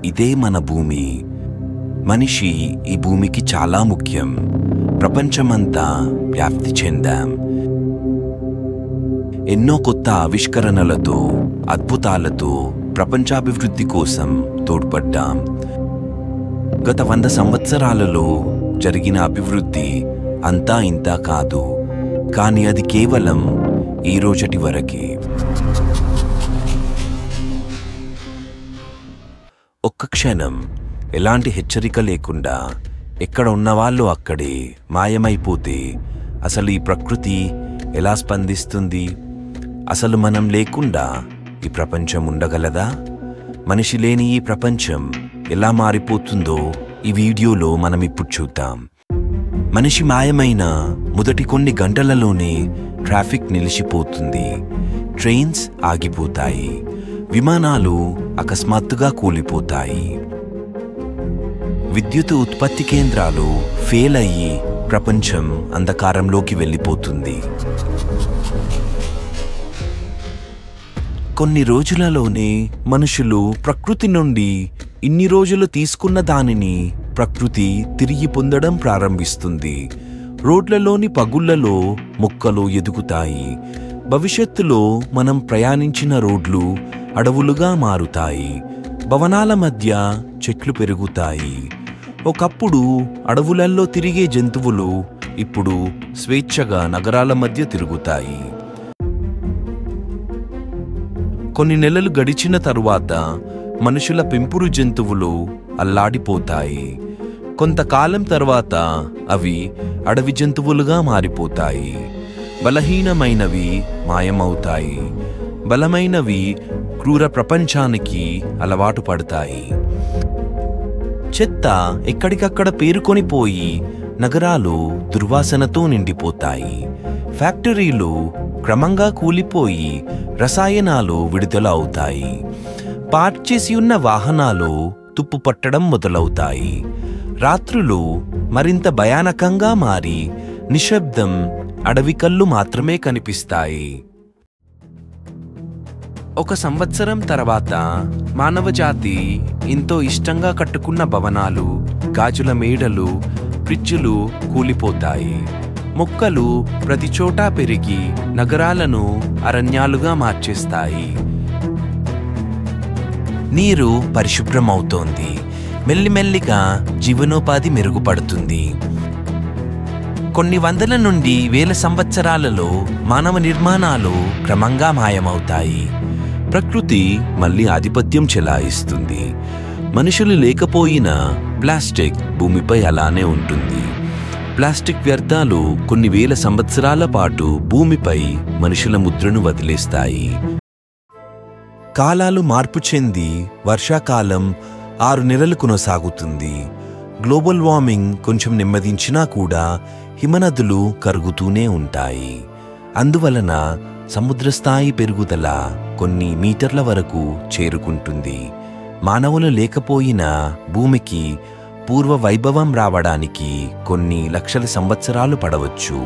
ఇదే మన భూమి. మనిషి ఈ భూమికి చాలా ముఖ్యం. ప్రపంచమంతా వ్యాప్తి చెందాం. ఎన్నో కొత్త ఆవిష్కరణలతో, అద్భుతాలతో ప్రపంచాభివృద్ధి కోసం తోడ్పడ్డాం. గత 100 సంవత్సరాలలో జరిగిన అభివృద్ధి అంతా ఇంతా కాదు, కానీ అది కేవలం ఈ రోజటి వరకే. ఒక్క క్షణం ఎలాంటి హెచ్చరిక లేకుండా ఎక్కడ ఉన్నవాళ్ళు అక్కడే మాయమైపోతే అసలు ఈ ప్రకృతి ఎలా స్పందిస్తుంది? అసలు మనం లేకుండా ఈ ప్రపంచం ఉండగలదా? మనిషి లేని ఈ ప్రపంచం ఎలా మారిపోతుందో ఈ వీడియోలో మనం ఇప్పుడు చూద్దాం. మనిషి మాయమైన మొదటి కొన్ని గంటలలోనే ట్రాఫిక్ నిలిచిపోతుంది, ట్రైన్స్ ఆగిపోతాయి, విమానాలు అకస్మాత్తుగా కూలిపోతాయి, విద్యుత్ ఉత్పత్తి కేంద్రాలు ఫెయిల్ అయ్యి ప్రపంచం అంధకారంలోకి వెళ్ళిపోతుంది. కొన్ని రోజులలోనే మనుషులు ప్రకృతి నుండి ఇన్ని రోజులు తీసుకున్న దానిని ప్రకృతి తిరిగి పొందడం ప్రారంభిస్తుంది. రోడ్లలోని పగుళ్లలో మొక్కలు ఎదుగుతాయి. భవిష్యత్తులో మనం ప్రయాణించిన రోడ్లు అడవులుగా మారుతాయి. భవనాల మధ్య చెట్లు పెరుగుతాయి. ఒకప్పుడు అడవులలో తిరిగే జంతువులు ఇప్పుడు స్వేచ్ఛగా నగరాల మధ్య తిరుగుతాయి. కొన్ని నెలలు గడిచిన తరువాత మనుషుల పెంపుడు జంతువులు అల్లాడిపోతాయి. కొంతకాలం తర్వాత అవి అడవి జంతువులుగా మారిపోతాయి. బలహీనమైనవి మాయమవుతాయి. బలమైనవి క్రూర ప్రపంచానికి అలవాటు పడతాయి. చెత్త ఎక్కడికక్కడ పేరుకొనిపోయి నగరాలు దుర్వాసనతో నిండిపోతాయి. ఫ్యాక్టరీలు క్రమంగా కూలిపోయి రసాయనాలు విడుదల అవుతాయి. పార్క్ చేసి ఉన్న వాహనాలు తుప్పు పట్టడం మొదలవుతాయి. రాత్రులు మరింత భయానకంగా మారి నిశ్శబ్దం, అడవి కళ్ళు మాత్రమే కనిపిస్తాయి. 1 సంవత్సరం తర్వాత మానవజాతి ఎంతో ఇష్టంగా కట్టుకున్న భవనాలు, గాజుల మేడలు, బ్రిడ్జులు కూలిపోతాయి. మొక్కలు ప్రతి చోటా పెరిగి నగరాలను అరణ్యాలుగా మార్చేస్తాయి. నీరు పరిశుభ్రమవుతోంది. మెల్లిమెల్లిగా జీవనోపాధి మెరుగుపడుతుంది. కొన్ని వందల నుండి వేల సంవత్సరాలలో మానవ నిర్మాణాలు క్రమంగా మాయమవుతాయి. ప్రకృతి మళ్ళీ ఆధిపత్యం చెలాయిస్తుంది. మనుషులు లేకపోయినా ప్లాస్టిక్ భూమిపై అలానే ఉంటుంది. ప్లాస్టిక్ వ్యర్థాలు కొన్ని వేల సంవత్సరాల పాటు భూమిపై మనుషుల ముద్రను వదిలేస్తాయి. కాలాలు మార్పు చెంది వర్షాకాలం 6 నెలలు కొనసాగుతుంది. గ్లోబల్ వార్మింగ్ కొంచెం నెమ్మదించినా కూడా హిమనదులు కరుగుతూనే ఉంటాయి. అందువలన సముద్ర స్థాయి పెరుగుదల కొన్ని మీటర్ల వరకు చేరుకుంటుంది. మానవులు లేకపోయినా భూమికి పూర్వ వైభవం రావడానికి కొన్ని లక్షల సంవత్సరాలు పడవచ్చు.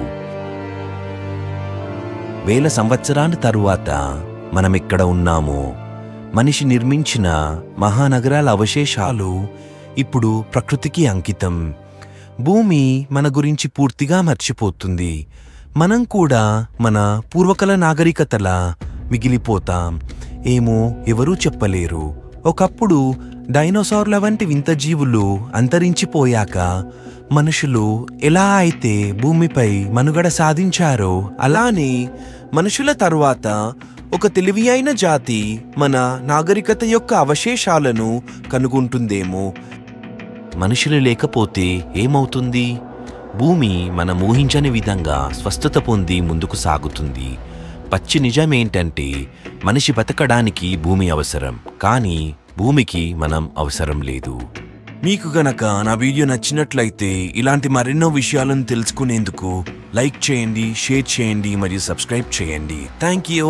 వేల సంవత్సరాల తరువాత మనమిక్కడ ఉన్నాము. మనిషి నిర్మించిన మహానగరాల అవశేషాలు ఇప్పుడు ప్రకృతికి అంకితం. భూమి మన గురించి పూర్తిగా మర్చిపోతుంది. మనం కూడా మన పూర్వకాల నాగరికతలా మిగిలిపోతాం. ఏమో ఎవరూ చెప్పలేరు. ఒకప్పుడు డైనోసార్ల వంటి వింత జీవులు అంతరించిపోయాక మనుషులు ఎలా అయితే భూమిపై మనుగడ సాధించారో అలానే మనుషుల తరువాత ఒక తెలివి అయిన జాతి మన నాగరికత యొక్క అవశేషాలను కనుగొంటుందేమో. మనుషులు లేకపోతే ఏమవుతుంది? భూమి మనం ఊహించని విధంగా స్వస్థత పొంది ముందుకు సాగుతుంది. పచ్చి నిజమేంటంటే మనిషి బతకడానికి భూమి అవసరం, కానీ భూమికి మనం అవసరం లేదు. మీకు గనక నా వీడియో నచ్చినట్లయితే ఇలాంటి మరెన్నో విషయాలను తెలుసుకునేందుకు లైక్ చేయండి, షేర్ చేయండి మరియు సబ్స్క్రైబ్ చేయండి. Thank you.